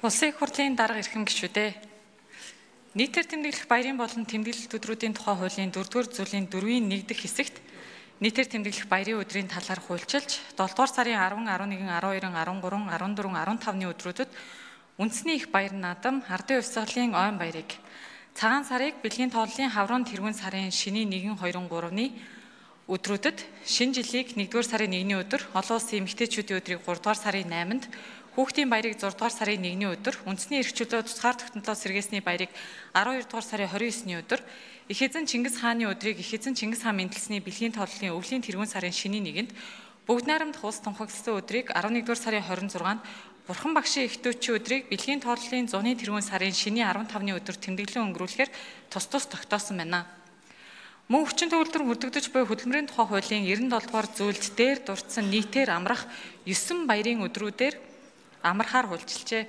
Улсын их хурлын дарга эрхэм гишүүдээ нийтээр тэмдэглэх баярын болон тэмдэглэлт өдрүүдийн тухай хуулийн 4-р зүйлийн 4-ийн 1 дэх хэсэгт нийтээр тэмдэглэх баярын өдрийн талаар хуульчилж 7-р сарын 10, 11, 12, 13, 14, 15-ны өдрүүдэд үндэсний их баяр наадам ардын хувьсгалын ойн баярыг, цагаан сарыг бэлгийн тооллын хаврын тэргүүн сарын шинийн 1, 2, 3-ны өдрүүдэд шинэ жилийг 1-р сарын 1-ний өдөр, олон улсын эмэгтэйчүүдийн өдрийг 3-р сарын 8-нд, хүүхдийн баярыг 6-р сарын 1-ний өдөр, үндэсний эрхчлөө тусгаар тогтнолоо сэргээсний баярыг 12-р сарын 29-ний өдөр, Их эзэн Чингис хааны өдрийг Их эзэн Чингис хаан мэндэлсний бэлгийн тооллын өвлийн тэргүүн сарын шинийн 1-нд, бүгд найрамдах улс тунхагласан өдрийг 11-р сарын 26-нд, Бурхан багшийн эхтүүчийн өдрийг бэлгийн тооллын зуны тэргүүн сарын шинийн 15-ны өдөр тэмдэглэн өнгөрүүлэхээр тус тогтоосон байна. Мөн хүчин төгөлдөр хүрдэгдэж буй хөдөлмөрийн тухай хуулийн 97-р зүйлд дээр дурдсан нийтээр амрах 9 баярын өдрүүдээр амархаар хуульчилжээ.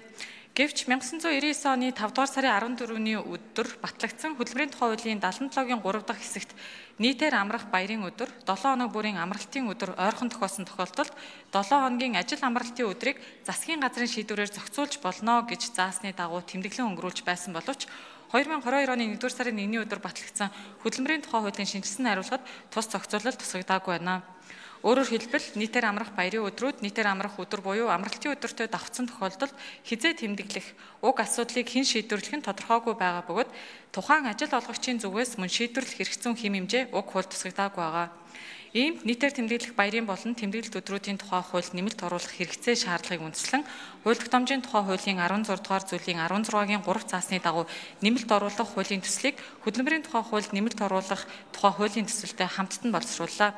Гэвч 1999 оны 5-р сарын 14-ний өдөр батлагдсан хөдөлмөрийн тухай хуулийн 77-гийн 3 дахь хэсэгт нийтээр амрах баярын өдөр, 7 хоног бүрийн амралтын өдөр ойрхон тохиосон тохиолдолд 7 хоногийн ажил амралтын өдрийг засгийн газрын шийдвэрээр зохицуулж болно гэж заасны дагуу тэмдэглэн өнгөрүүлж байсан боловч 2022 оны 1-р сарын 1-ний өдөр батлагдсан хөдөлмөрийн тухай хуулийн шинжилсэн хариулгад тус зохицуулалт тусгагдаагүй байна. Өөрөөр хэлбэл нийтээр амрах баярын өдрүүд нийтээр амрах өдөр буюу амралтын өдөртөө давхцсан тохиолдолд хизээ тэмдэглэх уг асуудлыг хэн шийдвэрлэх нь тодорхойгүй байгаа бөгөөд тухайн ажил олгогчийн зүгээс мөн шийдвэрлэх хэрэгцээ хэм хэмжээ уг хууль тусгагдаагүй байгаа. Иймд нийтээр тэмдэглэх баярын болон тэмдэглэлт өдрүүдийн тухай хуульд нэмэлт оруулах хэрэгцээ шаардлагыг үндэслэн хууль тогтоомжийн тухай хуулийн 16 дугаар зүйлийн 16-гийн 3 заасны дагуу нэмэлт оруулах хуулийн төслийг хөдөлмөрийн тухай хуульд нэмэлт оруулах тухай хуулийн төсөлтэй хамттан боловсрууллаа.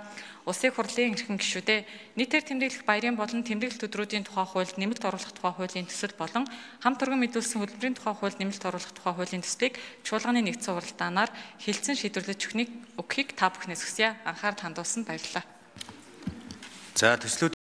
Улсын их хурлын эрхэм гишүүдээ нийтээр тэмдэглэх баярын болон тэмдэглэлт өдрүүдийн тухай хуульд нэмэлт оруулах тухай хуулийн төсөл болон хамт өргөн мэдүүлсэн хөдөлмөрийн тухай хуульд нэмэлт оруулах тухай хуулийн төслийг чуулганы нэгдсэн уралдаанаар хэлцэн шийдвэрлэж өгөхийг та бүхнээс хүсье. Анхаарал хандуулсанд баярлалаа. За төслүүд